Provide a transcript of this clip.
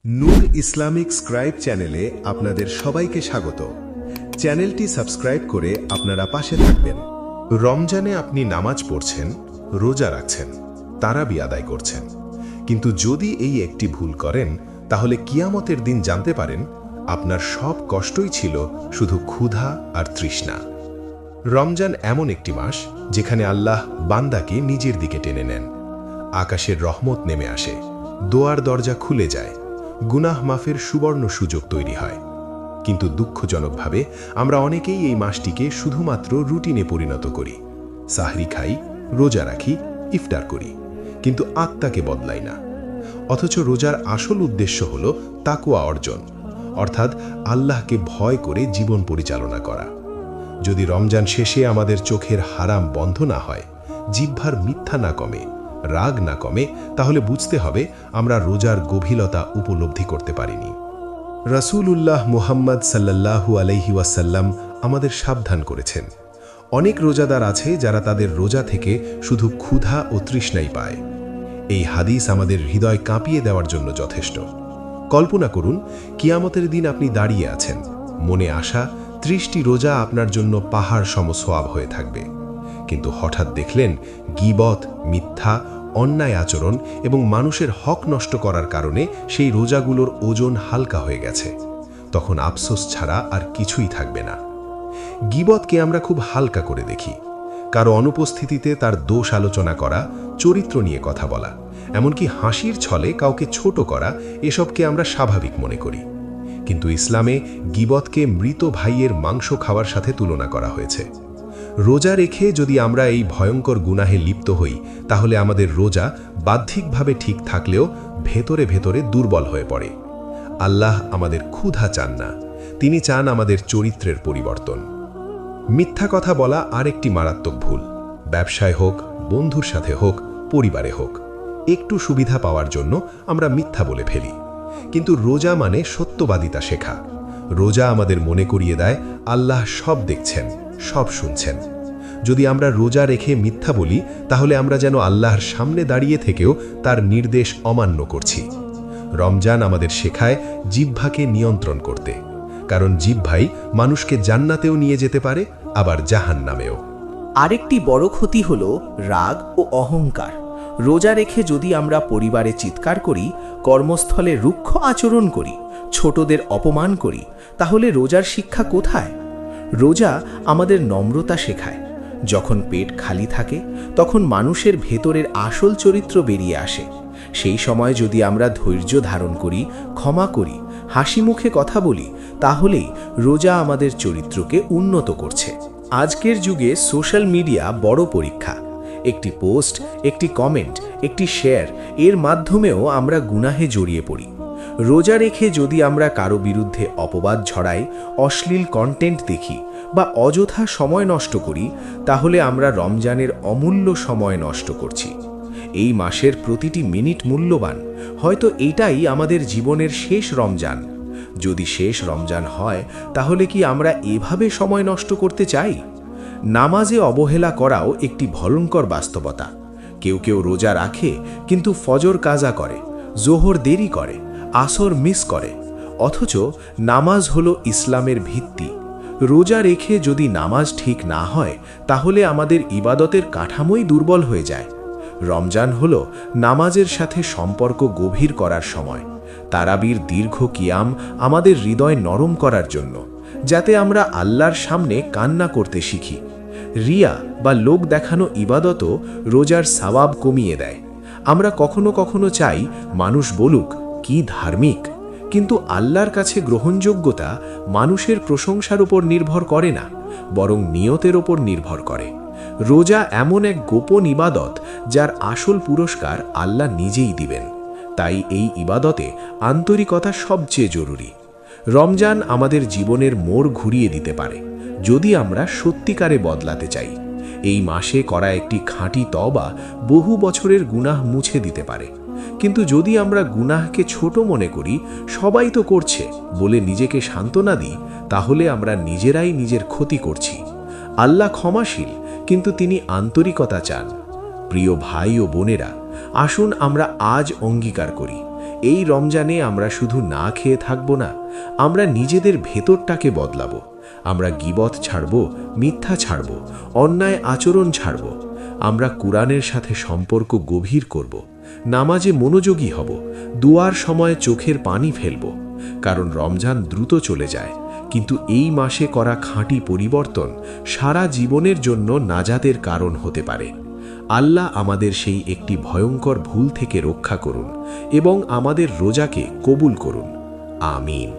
নূর Islamic scribe চ্যানেলে আপনাদের সবাইকে স্বাগত। চ্যানেলটি সাবস্ক্রাইব করে আপনারা পাশে থাকবেন। রমজানে আপনি নামাজ পড়ছেন, রোজা রাখছেন, তারাবি আদায় করছেন, কিন্তু যদি এই একটি ভুল করেন তাহলে কিয়ামতের দিন জানতে পারেন আপনার সব কষ্টই ছিল শুধু ক্ষুধা আর তৃষ্ণা। রমজান এমন একটি মাস যেখানে আল্লাহ বান্দাকে নিজের দিকে টেনে নেন। আকাশের রহমত নেমে আসে, দোয়ার দরজা খুলে যায়, গুনাহ মাফের সুবর্ণ সুযোগ তৈরি হয়। কিন্তু দুঃখজনকভাবে আমরা অনেকেই এই মাসটিকে শুধুমাত্র রুটিনে পরিণত করি। সাহরি খাই, রোজা রাখি, ইফতার করি, কিন্তু আত্মাকে বদলাই না। অথচ রোজার আসল উদ্দেশ্য হল তাকওয়া অর্জন, অর্থাৎ আল্লাহকে ভয় করে জীবন পরিচালনা করা। যদি রমজান শেষে আমাদের চোখের হারাম বন্ধ না হয়, জিহ্বার মিথ্যা না কমে, রাগ না কমে, তাহলে বুঝতে হবে আমরা রোজার গভীরতা উপলব্ধি করতে পারিনি। রাসূলুল্লাহ মুহাম্মদ সাল্লাল্লাহু আলাইহি ওয়াসাল্লাম আমাদের সাবধান করেছেন। অনেক রোজাদার আছে যারা তাদের রোজা থেকে শুধু ক্ষুধা ও তৃষ্ণাই পায়। এই হাদিস আমাদের হৃদয় কাঁপিয়ে দেওয়ার জন্য যথেষ্ট। কল্পনা করুন, কিয়ামতের দিন আপনি দাঁড়িয়ে আছেন, মনে আশা 30টি রোজা আপনার জন্য পাহাড় সম সওয়াব হয়ে থাকবে, কিন্তু হঠাৎ দেখলেন গীবত, মিথ্যা, অন্যায় আচরণ এবং মানুষের হক নষ্ট করার কারণে সেই রোজাগুলোর ওজন হালকা হয়ে গেছে। তখন আফসোস ছাড়া আর কিছুই থাকবে না। গীবতকে আমরা খুব হালকা করে দেখি। কারো অনুপস্থিতিতে তার দোষ আলোচনা করা, চরিত্র নিয়ে কথা বলা, এমনকি হাসির ছলে কাউকে ছোট করা, এসবকে আমরা স্বাভাবিক মনে করি। কিন্তু ইসলামে গীবতকে মৃত ভাইয়ের মাংস খাওয়ার সাথে তুলনা করা হয়েছে। রোজা রেখে যদি আমরা এই ভয়ঙ্কর গুনাহে লিপ্ত হই, তাহলে আমাদের রোজা বাহ্যিকভাবে ঠিক থাকলেও ভেতরে ভেতরে দুর্বল হয়ে পড়ে। আল্লাহ আমাদের ক্ষুধা চান না, তিনি চান আমাদের চরিত্রের পরিবর্তন। মিথ্যা কথা বলা আরেকটি মারাত্মক ভুল। ব্যবসায় হোক, বন্ধুর সাথে হোক, পরিবারে হোক, একটু সুবিধা পাওয়ার জন্য আমরা মিথ্যা বলে ফেলি। কিন্তু রোজা মানে সত্যবাদিতা শেখা। রোজা আমাদের মনে করিয়ে দেয় আল্লাহ সব দেখছেন, সব শুনছেন। যদি আমরা রোজা রেখে মিথ্যা বলি, তাহলে আমরা যেন আল্লাহর সামনে দাঁড়িয়ে থেকেও তার নির্দেশ অমান্য করছি। রমজান আমাদের শেখায় জিহ্বাকে নিয়ন্ত্রণ করতে, কারণ জিহ্বাই মানুষকে জান্নাতেও নিয়ে যেতে পারে, আবার জাহান্নামেও। আরেকটি বড় ক্ষতি হল রাগ ও অহংকার। রোজা রেখে যদি আমরা পরিবারে চিৎকার করি, কর্মস্থলে রুক্ষ আচরণ করি, ছোটদের অপমান করি, তাহলে রোজার শিক্ষা কোথায়? রোজা আমাদের নম্রতা শেখায়। যখন পেট খালি থাকে, তখন মানুষের ভেতরের আসল চরিত্র বেরিয়ে আসে। সেই সময় যদি আমরা ধৈর্য ধারণ করি, ক্ষমা করি, হাসি মুখে কথা বলি, তাহলেই রোজা আমাদের চরিত্রকে উন্নত করছে। আজকের যুগে সোশ্যাল মিডিয়া বড় পরীক্ষা। একটি পোস্ট, একটি কমেন্ট, একটি শেয়ার, এর মাধ্যমেও আমরা গুনাহে জড়িয়ে পড়ি। রোজা রেখে যদি আমরা কারো বিরুদ্ধে অপবাদ ছড়াই, অশ্লীল কন্টেন্ট দেখি বা অযথা সময় নষ্ট করি, তাহলে আমরা রমজানের অমূল্য সময় নষ্ট করছি। এই মাসের প্রতিটি মিনিট মূল্যবান। হয়তো এটাই আমাদের জীবনের শেষ রমজান। যদি শেষ রমজান হয়, তাহলে কি আমরা এভাবে সময় নষ্ট করতে চাই? নামাজে অবহেলা করাও একটি ভয়ঙ্কর বাস্তবতা। কেউ কেউ রোজা রাখে কিন্তু ফজর কাজা করে, জোহর দেরি করে, আসর মিস করে। অথচ নামাজ হলো ইসলামের ভিত্তি। রোজা রেখে যদি নামাজ ঠিক না হয়, তাহলে আমাদের ইবাদতের কাঠামোই দুর্বল হয়ে যায়। রমজান হলো নামাজের সাথে সম্পর্ক গভীর করার সময়। তারাবির দীর্ঘ কিয়াম আমাদের হৃদয় নরম করার জন্য, যাতে আমরা আল্লাহর সামনে কান্না করতে শিখি। রিয়া বা লোক দেখানো ইবাদতও রোজার সওয়াব কমিয়ে দেয়। আমরা কখনো কখনো চাই মানুষ বলুক কি ধার্মিক, কিন্তু আল্লাহর কাছে গ্রহণযোগ্যতা মানুষের প্রশংসার উপর নির্ভর করে না, বরং নিয়তের ওপর নির্ভর করে। রোজা এমন এক গোপন ইবাদত যার আসল পুরস্কার আল্লাহ নিজেই দিবেন। তাই এই ইবাদতে আন্তরিকতা সবচেয়ে জরুরি। রমজান আমাদের জীবনের মোড় ঘুরিয়ে দিতে পারে, যদি আমরা সত্যিকারে বদলাতে চাই। এই মাসে করা একটি খাঁটি তওবা বহু বছরের গুনাহ মুছে দিতে পারে। কিন্তু যদি আমরা গুনাহকে ছোট মনে করি, সবাই তো করছে বলে নিজেকে সান্ত্বনা দিই, তাহলে আমরা নিজেরাই নিজের ক্ষতি করছি। আল্লাহ ক্ষমাশীল, কিন্তু তিনি আন্তরিকতা চান। প্রিয় ভাই ও বোনেরা, আসুন আমরা আজ অঙ্গীকার করি, এই রমজানে আমরা শুধু না খেয়ে থাকব না, আমরা নিজেদের ভেতরটাকে বদলাবো। আমরা গীবত ছাড়ব, মিথ্যা ছাড়ব, অন্যায় আচরণ ছাড়ব। আমরা কুরআনের সাথে সম্পর্ক গভীর করব, নামাজে মনোযোগী হব, দুয়ার সময় চোখের পানি ফেলব। কারণ রমজান দ্রুত চলে যায়, কিন্তু এই মাসে করা খাঁটি পরিবর্তন সারা জীবনের জন্য নাজাতের কারণ হতে পারে। আল্লাহ আমাদের সেই একটি ভয়ঙ্কর ভুল থেকে রক্ষা করুন এবং আমাদের রোজাকে কবুল করুন। আমিন।